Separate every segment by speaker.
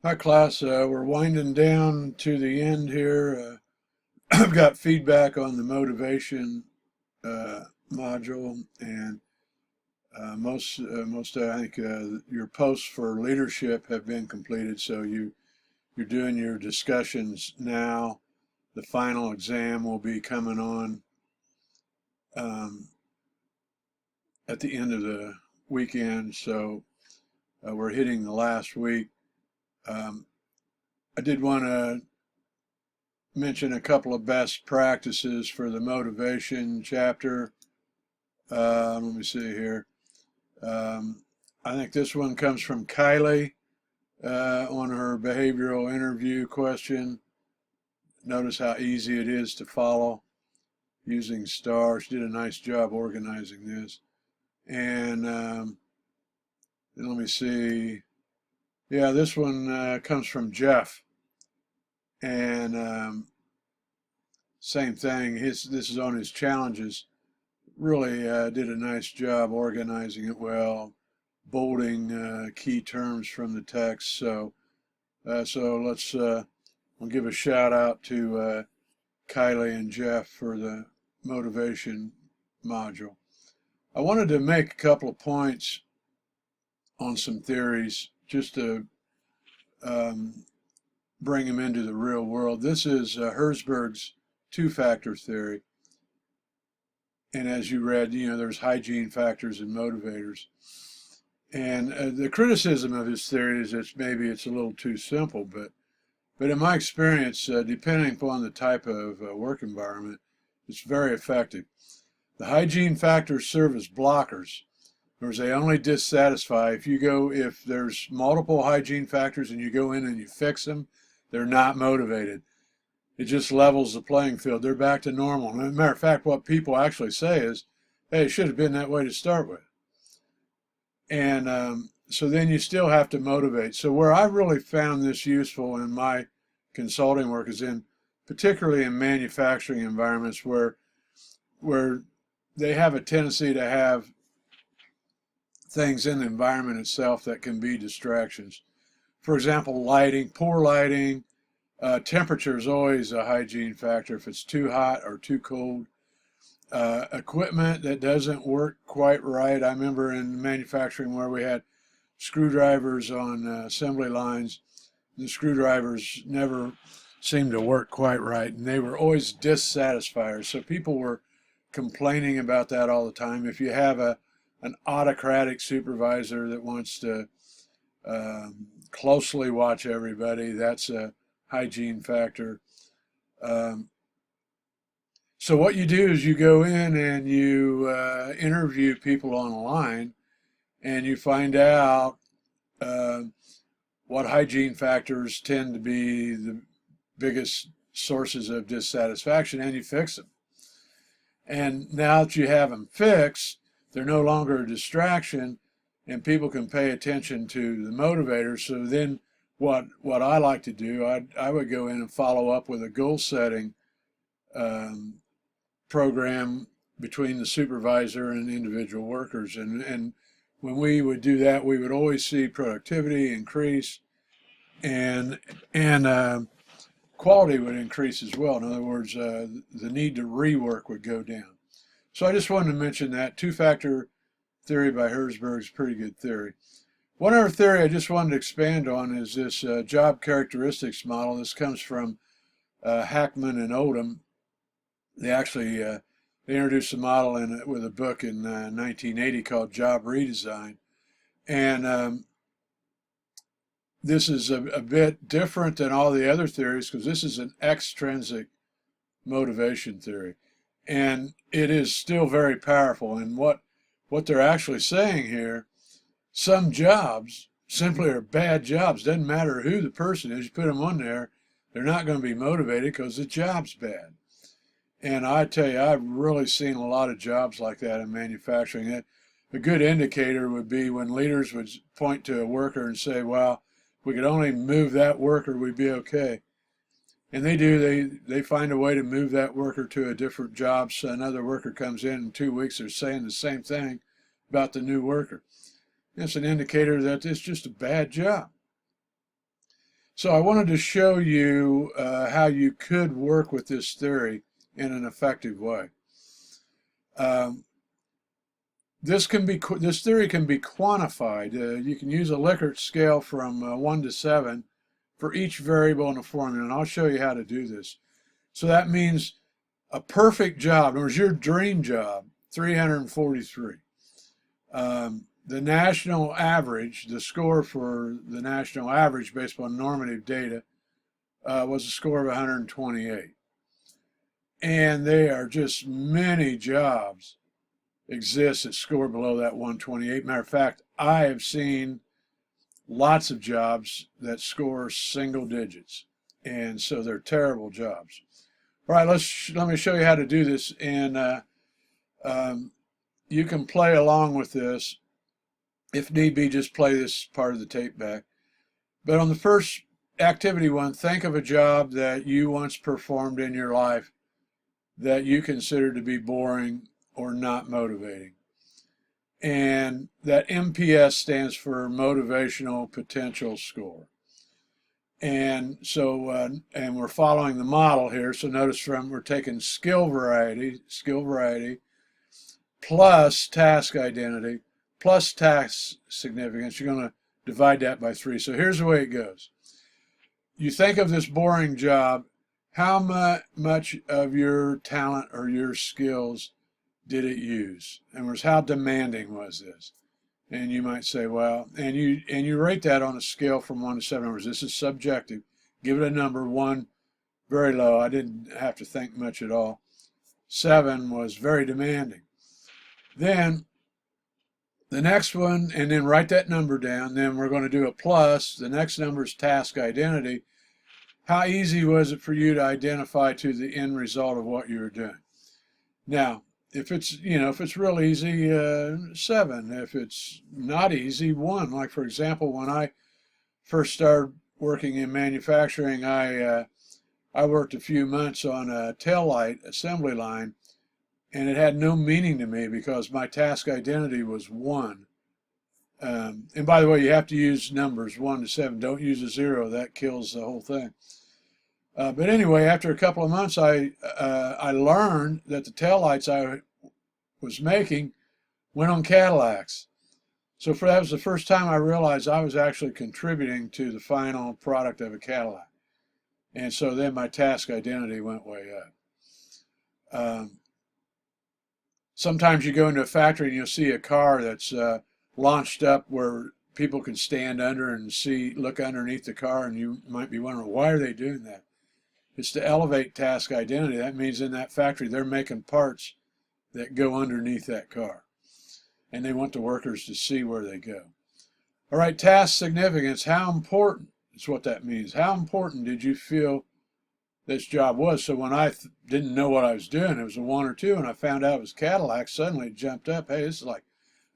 Speaker 1: Hi, class. We're winding down to the end here. I've got feedback on the motivation module, and most I think your posts for leadership have been completed. So you're doing your discussions now. The final exam will be coming on um, at the end of the weekend. So we're hitting the last week. Um, I did want to mention a couple of best practices for the motivation chapter. Let me see here. I think this one comes from Kylie on her behavioral interview question. Notice how easy it is to follow using stars. She did a nice job organizing this. And let me see. Yeah, this one comes from Jeff. And same thing. This is on his challenges. Really did a nice job organizing it well, bolding key terms from the text. So let's we'll give a shout out to Kylie and Jeff for the motivation module. I wanted to make a couple of points on some theories just to bring them into the real world. This is Herzberg's two-factor theory. And as you read, there's hygiene factors and motivators. And the criticism of his theory is that maybe it's a little too simple, but in my experience, depending upon the type of work environment, it's very effective. The hygiene factors serve as blockers, whereas they only dissatisfy. If there's multiple hygiene factors and you go in and you fix them, they're not motivated. It just levels the playing field. They're back to normal. And as a matter of fact, what people actually say is, hey, it should have been that way to start with. And so then you still have to motivate. So where I really found this useful in my consulting work is particularly in manufacturing environments where they have a tendency to have things in the environment itself that can be distractions. For example, lighting, poor lighting, temperature is always a hygiene factor if it's too hot or too cold. Equipment that doesn't work quite right. I remember in manufacturing where we had screwdrivers on assembly lines. The screwdrivers never seemed to work quite right, and they were always dissatisfiers. So people were complaining about that all the time. If you have an autocratic supervisor that wants to closely watch everybody, that's a hygiene factor. So what you do is you go in and you interview people on a line, and you find out what hygiene factors tend to be the biggest sources of dissatisfaction, and you fix them. And now that you have them fixed, they're no longer a distraction, and people can pay attention to the motivators. So then what I like to do, I would go in and follow up with a goal setting program between the supervisor and individual workers. And when we would do that, we would always see productivity increase and quality would increase as well. In other words, the need to rework would go down. So I just wanted to mention that two-factor theory by Herzberg is a pretty good theory. One other theory I just wanted to expand on is this job characteristics model. This comes from Hackman and Odom. They actually they introduced the model with a book in 1980 called Job Redesign. And this is a bit different than all the other theories because this is an extrinsic motivation theory. And it is still very powerful. And what they're actually saying here, some jobs simply are bad jobs. Doesn't matter who the person is, you put them on there, they're not going to be motivated because the job's bad. And I tell you, I've really seen a lot of jobs like that in manufacturing. A good indicator would be when leaders would point to a worker and say, well, if we could only move that worker, we'd be okay. And they do. They find a way to move that worker to a different job. So another worker comes in 2 weeks, they're saying the same thing about the new worker. It's an indicator that it's just a bad job. So I wanted to show you how you could work with this theory in an effective way. This theory can be quantified. You can use a Likert scale from 1 to 7 for each variable in the formula, and I'll show you how to do this. So that means a perfect job, in other words, your dream job, 343. The national average, the score for the national average based upon normative data, was a score of 128. And there are just many jobs exist that score below that 128. Matter of fact, I have seen lots of jobs that score single digits, and so they're terrible jobs. All right, let me show you how to do this, and you can play along with this. If need be, just play this part of the tape back. But on the first activity one, think of a job that you once performed in your life that you consider to be boring or not motivating. And that MPS stands for motivational potential score. And so, and we're following the model here. So notice we're taking skill variety, plus task identity, plus task significance. You're going to divide that by 3. So here's the way it goes. You think of this boring job. How much of your talent or your skills did it use? In other words, how demanding was this? And you might say, well, and you rate that on a scale from 1 to 7. In other words, this is subjective. Give it a number. 1, very low. I didn't have to think much at all. 7 was very demanding. Then the next one, and then write that number down. Then we're going to do a plus. The next number is task identity. How easy was it for you to identify to the end result of what you were doing? Now, if it's real easy, 7. If it's not easy, 1. Like for example, when I first started working in manufacturing, I worked a few months on a taillight assembly line, and it had no meaning to me because my task identity was 1. And by the way, you have to use numbers 1 to 7. Don't use a 0. That kills the whole thing. But anyway, after a couple of months, I learned that the taillights I was making went on Cadillacs. So that was the first time I realized I was actually contributing to the final product of a Cadillac. And so then my task identity went way up. Sometimes you go into a factory and you'll see a car that's launched up where people can stand under and look underneath the car, and you might be wondering, why are they doing that? It's to elevate task identity. That means in that factory they're making parts that go underneath that car, and they want the workers to see where they go. All right, task significance. How important is what that means. How important did you feel this job was? So when I didn't know what I was doing, it was a 1 or 2, and I found out it was Cadillac, suddenly it jumped up. Hey, this is like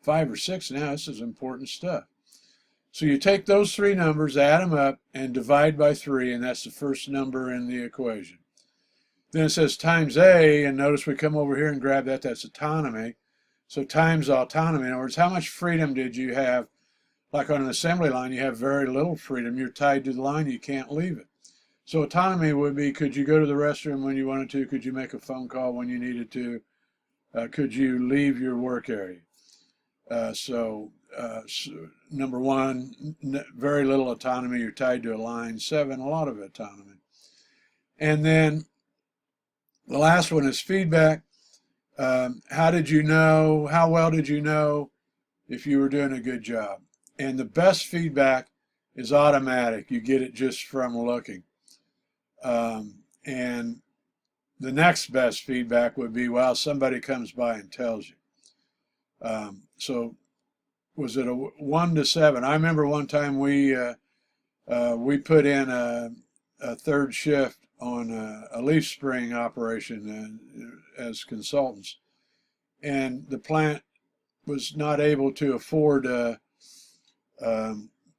Speaker 1: 5 or 6 now. This is important stuff. So you take those 3 numbers, add them up, and divide by 3, and that's the first number in the equation. Then it says times A, and notice we come over here and grab that. That's autonomy. So times autonomy. In other words, how much freedom did you have? Like on an assembly line, you have very little freedom. You're tied to the line. You can't leave it. So autonomy would be, could you go to the restroom when you wanted to? Could you make a phone call when you needed to? Could you leave your work area? So number 1, very little autonomy. You're tied to a line. 7, a lot of autonomy. And then the last one is feedback. How did you know? How well did you know if you were doing a good job? And the best feedback is automatic. You get it just from looking. And the next best feedback would be, well, somebody comes by and tells you. So was it a 1 to 7? I remember one time we put in a third shift on a leaf spring operation as consultants, and the plant was not able to afford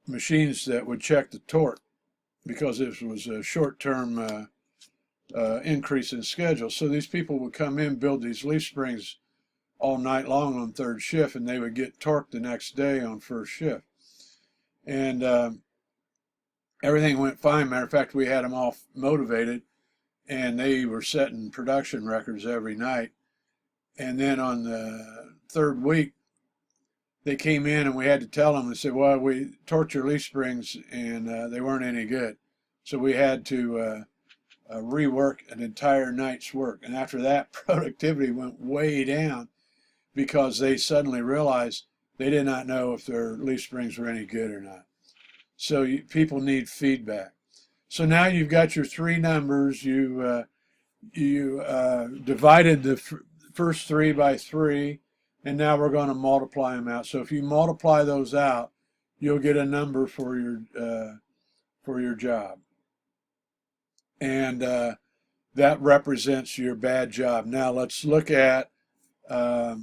Speaker 1: machines that would check the torque because it was a short-term increase in schedule. So these people would come in, build these leaf springs all night long on third shift, and they would get torqued the next day on first shift. And everything went fine. Matter of fact, we had them all motivated, and they were setting production records every night. And then on the third week, they came in and we had to tell them and said, well, we torqued your leaf springs and they weren't any good. So we had to rework an entire night's work. And after that, productivity went way down because they suddenly realized they did not know if their leaf springs were any good or not. So people need feedback. So now you've got your three numbers. You divided the first three by 3, and now we're going to multiply them out. So if you multiply those out, you'll get a number for your job, and that represents your bad job. Now let's look at a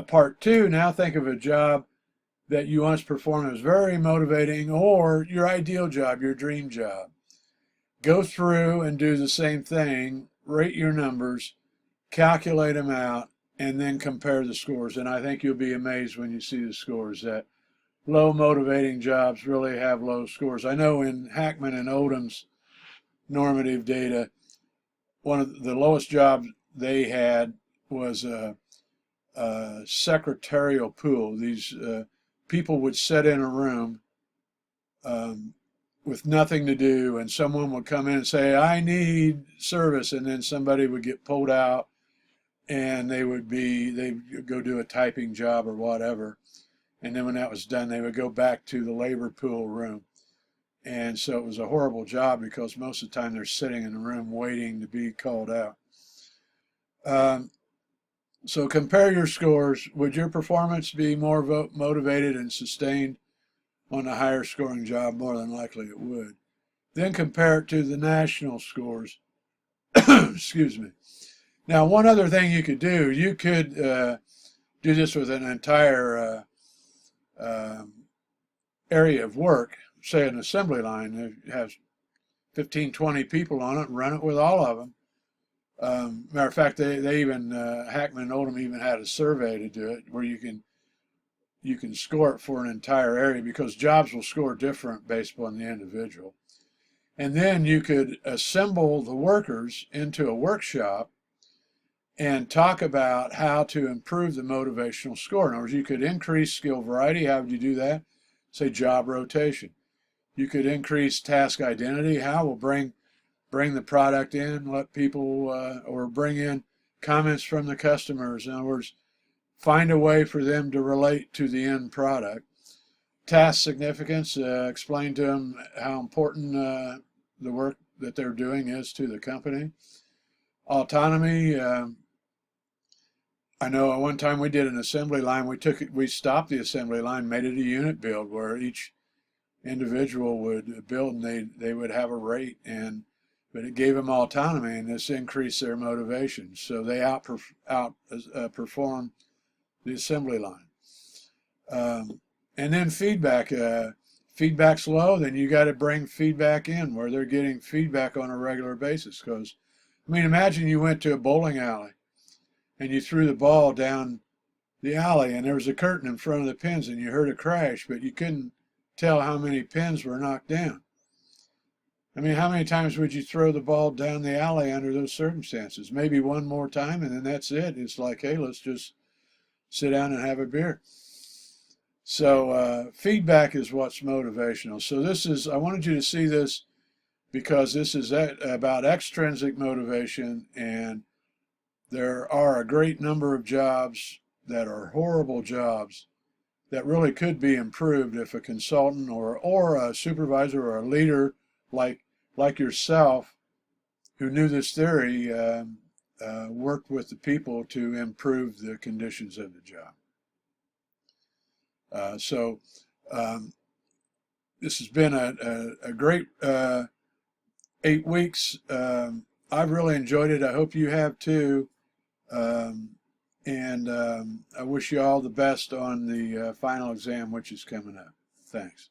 Speaker 1: part 2. Now think of a job that you once performed as very motivating, or your ideal job, your dream job. Go through and do the same thing, rate your numbers, calculate them out, and then compare the scores. And I think you'll be amazed when you see the scores that low motivating jobs really have low scores. I know in Hackman and Odom's normative data, one of the lowest jobs they had was a secretarial pool. These people would sit in a room with nothing to do, and someone would come in and say, I need service, and then somebody would get pulled out and they'd go do a typing job or whatever. And then when that was done, they would go back to the labor pool room. And so it was a horrible job because most of the time they're sitting in the room waiting to be called out. So compare your scores. Would your performance be more motivated and sustained on a higher scoring job? More than likely it would. Then compare it to the national scores. Excuse me. Now, one other thing you could do, you could do this with an entire area of work, say an assembly line that has 15, 20 people on it, and run it with all of them. Matter of fact, they even, Hackman and Oldham even had a survey to do it where you can score it for an entire area, because jobs will score different based upon the individual. And then you could assemble the workers into a workshop and talk about how to improve the motivational score. In other words, you could increase skill variety. How would you do that? Say job rotation. You could increase task identity. How? We'll bring the product in, let people, or bring in comments from the customers. In other words, find a way for them to relate to the end product. Task significance, explain to them how important the work that they're doing is to the company. Autonomy, I know at one time we did an assembly line. We stopped the assembly line, made it a unit build where each individual would build and they would have a rate, but it gave them autonomy, and this increased their motivation. So they outperformed the assembly line. And then feedback. Feedback's low, then you got to bring feedback in where they're getting feedback on a regular basis. Because, I mean, imagine you went to a bowling alley and you threw the ball down the alley and there was a curtain in front of the pins and you heard a crash, but you couldn't tell how many pins were knocked down. I mean, how many times would you throw the ball down the alley under those circumstances? Maybe one more time, and then that's it. It's like, hey, let's just sit down and have a beer. So feedback is what's motivational. So I wanted you to see this because this is about extrinsic motivation, and there are a great number of jobs that are horrible jobs that really could be improved if a consultant or a supervisor or a leader like yourself who knew this theory worked with the people to improve the conditions of the job. So this has been a great 8 weeks. I've really enjoyed it. I hope you have too. And I wish you all the best on the final exam, which is coming up. Thanks.